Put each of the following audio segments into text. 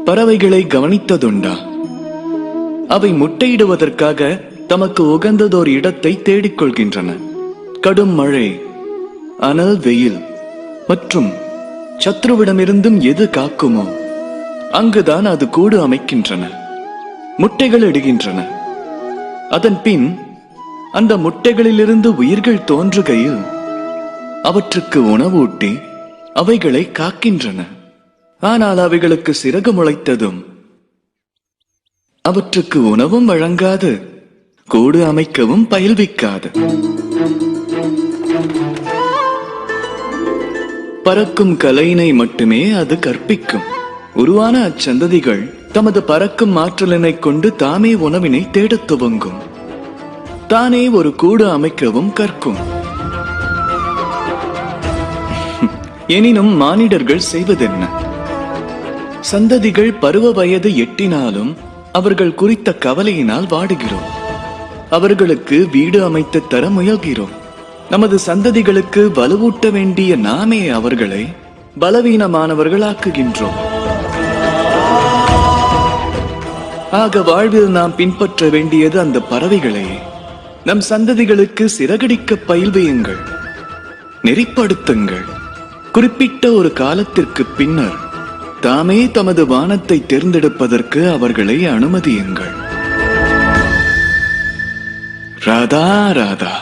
பறவைகளை கவனித்ததுண்டா? அவை முட்டையிடுவதற்காக தமக்கு உகந்ததோர் இடத்தை தேடிக்கொள்கின்றன. கடும் மழை, அனல், வெயில் மற்றும் சத்ருவிடமிருந்தும் எது காக்குமோ அங்குதான் அது கூடு அமைக்கின்றன, முட்டைகள் இடுகின்றன. அதன் பின் அந்த முட்டைகளிலிருந்து உயிர்கள் தோன்றுகையில் அவற்றுக்கு உணவூட்டி அவைகளை காக்கின்றன. ஆனால் அவைகளுக்கு சிறகு முளைத்ததும் அவற்றுக்கு உணவும் வழங்காது, கூடு அமைக்கவும் பயில்விக்காது. பறக்கும் கலையினை மட்டுமே அது கற்பிக்கும். உருவான அச்சந்ததிகள் தமது பறக்கும் ஆற்றலினை கொண்டு தாமே உணவினை தேடத் துவங்கும். தானே ஒரு கூடு அமைக்கவும் கற்கும். எனினும் மானிடர்கள் செய்வதென்ன? சந்ததிகள் பருவ வயது எட்டினாலும் அவர்கள் குறித்த கவலையினால் வாடுகிறோம். அவர்களுக்கு வீடு அமைத்து தர முயல்கிறோம். நமது சந்ததிகளுக்கு வலுவூட்ட வேண்டிய நாமே அவர்களை பலவீனமானவர்களாக்குகின்றோம். ஆக வாழ்வில் நாம் பின்பற்ற வேண்டியது அந்த பறவைகளையே. நம் சந்ததிகளுக்கு சிறகடிக்க பயில்வியுங்கள், நெறிப்படுத்துங்கள். குறிப்பிட்ட ஒரு காலத்திற்கு பின்னர் தாமே தமது வானத்தை தேர்ந்தெடுப்பதற்கு அவர்களை அனுமதியுங்கள். ராதா ராதா.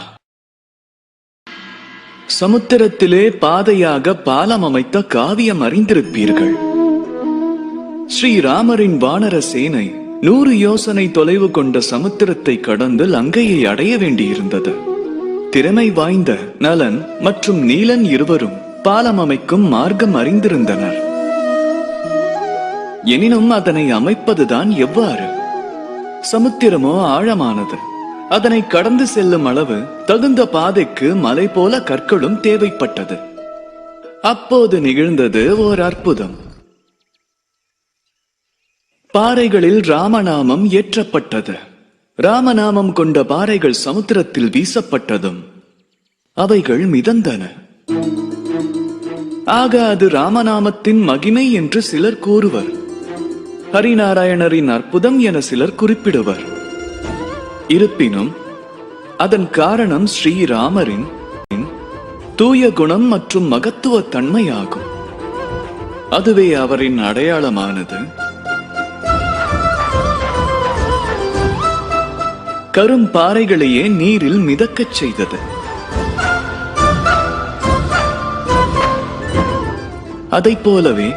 சமுத்திரத்திலே பாதையாக பாலம் அமைத்த காவியம் அறிந்திருப்பீர்கள். ஸ்ரீராமரின் வானர சேனை 100 யோசனை தொலைவு கொண்ட சமுத்திரத்தை கடந்து லங்கையை அடைய வேண்டியிருந்தது. திறமை வாய்ந்த நலன் மற்றும் நீலன் இருவரும் பாலம் அமைக்கும் மார்க்கம் அறிந்திருந்தனர். எனினும் அதனை அமைப்பதுதான் எவ்வாறு? சமுத்திரமோ ஆழமானது. அதனை கடந்து செல்லும் அளவு தகுந்த பாதைக்கு மலை போல கற்களும் தேவைப்பட்டது. அப்போது நிகழ்ந்தது ஓர் அற்புதம். பாறைகளில் ராமநாமம் ஏற்றப்பட்டது. ராமநாமம் கொண்ட பாறைகள் சமுத்திரத்தில் வீசப்பட்டதும் அவைகள் மிதந்தன. ஆக அது ராமநாமத்தின் மகிமை என்று சிலர் கூறுவர். ஹரிநாராயணரின் அற்புதம் என சிலர் குறிப்பிடுவர். இருப்பினும் அதன் காரணம் ஸ்ரீராமரின் தூய குணம் மற்றும் மகத்துவ தன்மையாகும். அதுவே அவரின் அடையாளமானது. கரும் பாறைகளையே நீரில் மிதக்கச் செய்தது. அதைப் போலவே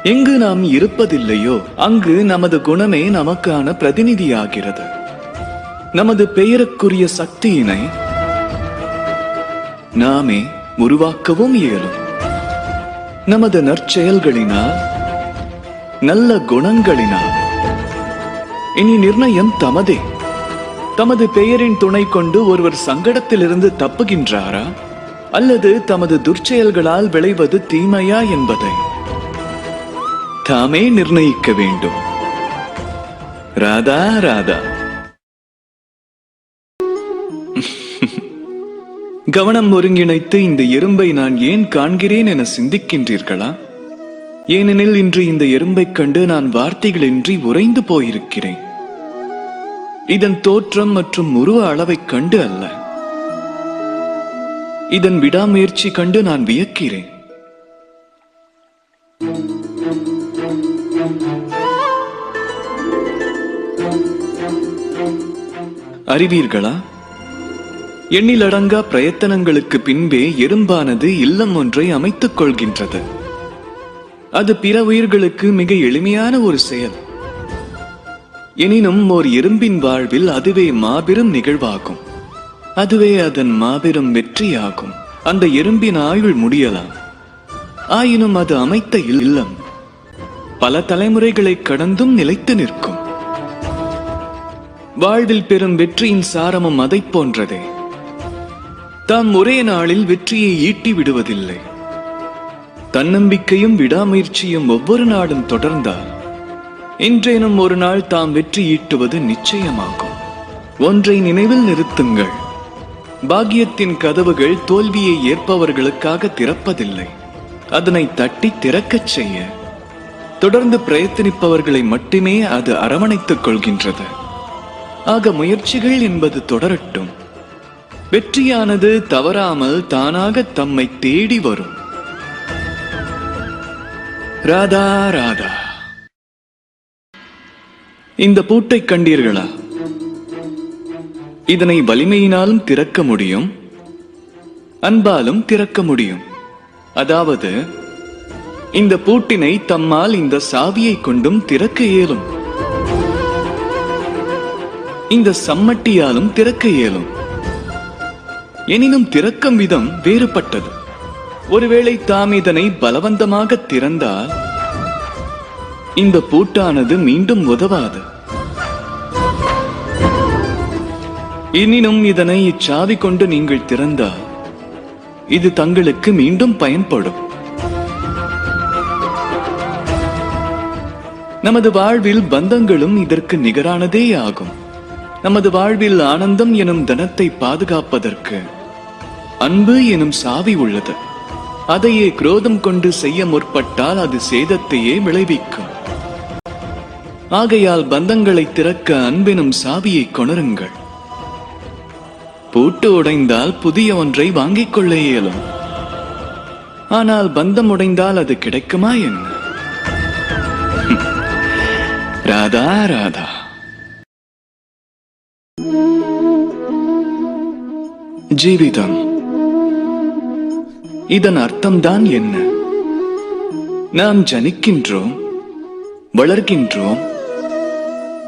எங்கு நாம் இருப்பதில்லையோ அங்கு நமது குணமே நமக்கான பிரதிநிதியாகிறது. நமது பெயருக்குரிய சக்தியினை நாமே உருவாக்கவும் இயலும். நமது நற்செயல்களினால், நல்ல குணங்களினால். இனி நிர்ணயம் தமதே. தமது பெயரின் துணை கொண்டு ஒருவர் சங்கடத்திலிருந்து தப்புகின்றாரா அல்லது தமது துர்ச்செயல்களால் விளைவது தீமையா என்பதை தாமே நிர்ணயிக்க வேண்டும். ராதா ராதா. கவனம் ஒருங்கிணைத்து இந்த எறும்பை நான் ஏன் காண்கிறேன் என சிந்திக்கின்றீர்களா? ஏனெனில் இன்று இந்த எறும்பைக் கண்டு நான் வார்த்தைகளின்றி உறைந்து போயிருக்கிறேன். இதன் தோற்றம் மற்றும் உருவ அளவைக் கண்டு அல்ல, இதன் விடாமுயற்சி கண்டு நான் வியக்கிறேன். அறிவீர்களா? எண்ணிலடங்கா பிரயத்தனங்களுக்கு பின்பே எறும்பானது இல்லம் ஒன்றை அமைத்துக் கொள்கின்றது. அது பிற உயிர்களுக்கு மிக எளிமையான ஒரு செயல். எனினும் ஓர் எறும்பின் வாழ்வில் அதுவே மாபெரும் நிகழ்வாகும். அதுவே அதன் மாபெரும் வெற்றியாகும். அந்த எறும்பின் ஆயுள் முடியலாம், ஆயினும் அது அமைத்த இல்லம் பல தலைமுறைகளை கடந்தும் நிலைத்து நிற்கும். வாழ்வில் பெறும் வெற்றியின் சாரமும் அதை போன்றதே. தாம் ஒரே நாளில் வெற்றியை ஈட்டி விடுவதில்லை. தன்னம்பிக்கையும் விடாமுயற்சியும் ஒவ்வொரு நாளும் தொடர்ந்தால் இன்றேனும் ஒரு நாள் தாம் வெற்றி ஈட்டுவது நிச்சயமாகும். ஒன்றை நினைவில் நிறுத்துங்கள், பாக்கியத்தின் கதவுகள் தோல்வியை ஏற்பவர்களுக்காக திறப்பதில்லை, அதனை தட்டி திறக்கச் செய்ய தொடர்ந்து பிரயத்தனிப்பவர்களை மட்டுமே அது அரவணைத்துக் கொள்கின்றது. ஆக முயற்சிகள் என்பது தொடரட்டும். வெற்றியானது தவறாமல் தானாக தம்மை தேடி வரும். ராதா ராதா. இந்த பூட்டை கண்டீர்களா? இதனை வலிமையினாலும் திறக்க முடியும், அன்பாலும் திறக்க முடியும். அதாவது இந்த பூட்டினை தம்மால் இந்த சாவியை கொண்டும் திறக்க இயலும், இந்த சம்மட்டியாலும் திறக்க இயலும். எனினும் திறக்கும் விதம் வேறுபட்டது. ஒருவேளை தாம் இதனை பலவந்தமாக திறந்தால் இந்த பூட்டானது மீண்டும் உதவாது. எனினும் இதனை இச்சாவி கொண்டு நீங்கள் திறந்தால் இது தங்களுக்கு மீண்டும் பயன்படும். நமது வாழ்வில் பந்தங்களும் இதற்கு நிகரானதே ஆகும். நமது வாழ்வில் ஆனந்தம் எனும் தனத்தை பாதுகாப்பதற்கு அன்பு எனும் சாவி உள்ளது. அதையே குரோதம் கொண்டு செய்ய முற்பட்டால் அது சேதத்தையே விளைவிக்கும். ஆகையால் பந்தங்களை திறக்க அன்பெனும் சாவியை கொணருங்கள். பூட்டு உடைந்தால் புதிய ஒன்றை வாங்கிக் கொள்ள இயலும். ஆனால் பந்தம் உடைந்தால் அது கிடைக்குமா என்ன? ராதா ராதா. ஜீவிதம், இதன் அர்த்தம்தான் என்ன? நாம் ஜனிக்கின்றோம், வளர்கின்றோம்,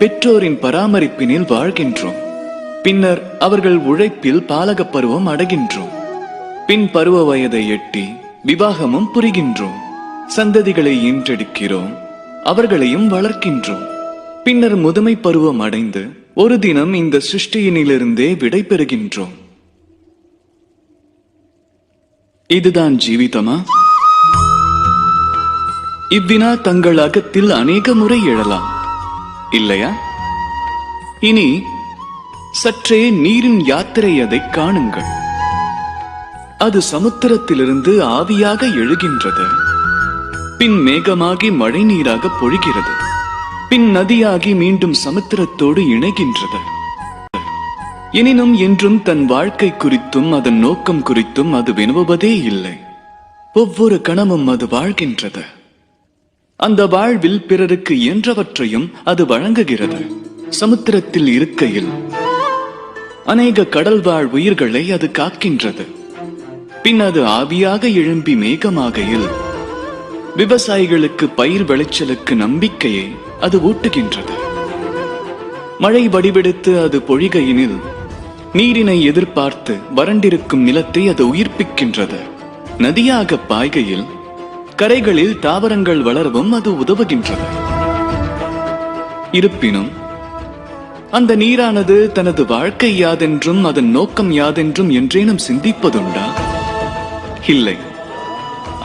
பெற்றோரின் பராமரிப்பினில் வாழ்கின்றோம். பின்னர் அவர்கள் உழைப்பில் பாலக பருவம் அடைகின்றோம். பின் பருவ வயதை எட்டி விவாகமும் புரிகின்றோம். சந்ததிகளை ஈன்றெடுக்கிறோம், அவர்களையும் வளர்க்கின்றோம். பின்னர் முதுமை பருவம் அடைந்து ஒரு தினம் இந்த சிருஷ்டியினிலிருந்தே விடை பெறுகின்றோம். இதுதான் ஜீவிதமா? இவ்வினா தங்கள் அகத்தில் அநேக முறை எழலாம், இல்லையா? இனி சற்றே நீரின் யாத்திரை அதை காணுங்கள். அது சமுத்திரத்திலிருந்து ஆவியாக எழுகின்றது, பின் மேகமாகி மழை நீராக பொழிகிறது, பின் நதியாகி மீண்டும் சமுத்திரத்தோடு இணைகின்றது. எனினும் என்றும் தன் வாழ்க்கை குறித்தும் அதன் நோக்கம் குறித்தும் அது வினவுவதே இல்லை. ஒவ்வொரு கணமும் அது வாழ்கின்றது. அந்த வாழ்வில் பிறருக்கு இயன்றவற்றையும் அது வழங்குகிறது. சமுத்திரத்தில் இருக்கையில் அநேக கடல் வாழ் உயிர்களை அது காக்கின்றது. பின் அது ஆவியாக எழும்பி மேகமாகையில் விவசாயிகளுக்கு பயிர் விளைச்சலுக்கு நம்பிக்கையை அது ஊட்டுகின்றது. மழை வடிவெடுத்து அது பொழிகையினில் நீரினை எதிர்பார்த்து வறண்டிருக்கும் நிலத்தை அது உயிர்ப்பிக்கின்றது. நதியாக பாய்கையில் கரைகளில் தாவரங்கள் வளரவும் அது உதவுகின்றது. இருப்பினும் அந்த நீரானது தனது வாழ்க்கை யாதென்றும் அதன் நோக்கம் யாதென்றும் என்றேனும் சிந்திப்பதுண்டா? இல்லை.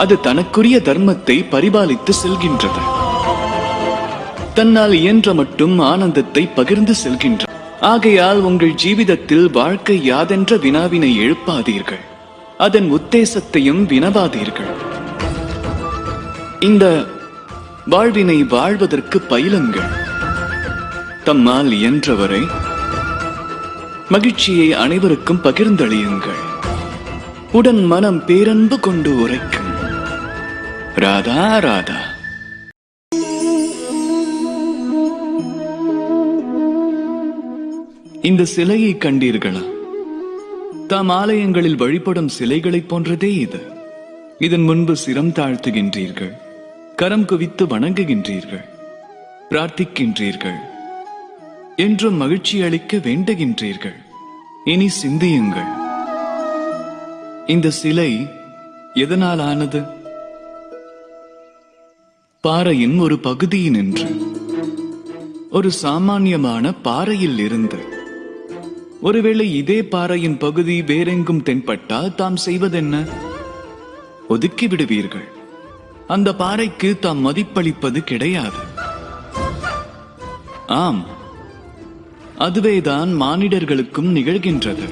அது தனக்குரிய தர்மத்தை பரிபாலித்து செல்கின்றது. தன்னால் இயன்ற மட்டும் ஆனந்தத்தை பகிர்ந்து செல்கின்றது. ஆகையால் உங்கள் ஜீவிதத்தில் வாழ்க்கை யாதென்ற வினாவினை எழுப்பாதீர்கள், அதன் உத்தேசத்தையும் வினவாதீர்கள். இந்த வாழ்வினை வாழ்வதற்கு பயிலுங்கள். தம்மால் இயன்றவரை மகிழ்ச்சியை அனைவருக்கும் பகிர்ந்தளியுங்கள். உடன் மனம் பேரன்பு கொண்டு உரைக்கும். ராதா ராதா. இந்த சிலையை கண்டீர்களா? தாம் ஆலயங்களில் வழிபடும் சிலைகளைப் போன்றதே இது. இதன் முன்பு சிரம் தாழ்த்துகின்றீர்கள், கரம் குவித்து வணங்குகின்றீர்கள், பிரார்த்திக்கின்றீர்கள், என்றும் மகிழ்ச்சி அளிக்க வேண்டுகின்றீர்கள். இனி சிந்தியுங்கள், இந்த சிலை எதனால் ஆனது? பாறையின் ஒரு பகுதியினின்று, ஒரு சாமானியமான பாறையில் இருந்து. ஒருவேளை இதே பாறையின் பகுதி வேறெங்கும் தென்பட்டால் தாம் செய்வதென்ன? ஒதுக்கி விடுவீர்கள். அந்த பாறைக்கு தாம் மதிப்பளிப்பது கிடையாது. ஆம், அதுவேதான் மானிடர்களுக்கும் நிகழ்கின்றது.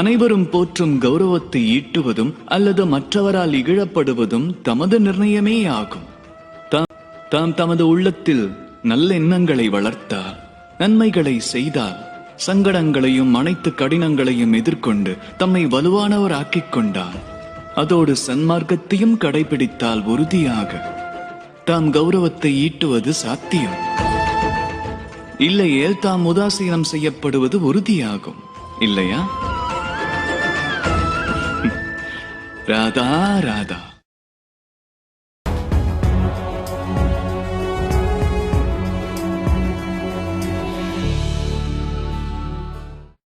அனைவரும் போற்றும் கௌரவத்தை ஈட்டுவதும் அல்லது மற்றவரால் இகழப்படுவதும் தமது நிர்ணயமே ஆகும். தாம் தமது உள்ளத்தில் நல்லெண்ணங்களை வளர்த்தால், நன்மைகளை செய்தால், சங்கடங்களையும் அனைத்து கடினங்களையும் எதிர்கொண்டு தம்மை வலுவானவர் ஆக்கிக் கொண்டால், அதோடு சன்மார்க்கத்தையும் கடைபிடித்தால் உறுதியாக தாம் கௌரவத்தை ஈட்டுவது சாத்தியம். இல்லையேல் தாம் உதாசீனம் செய்யப்படுவது உறுதியாகும். இல்லையா? ராதா ராதா.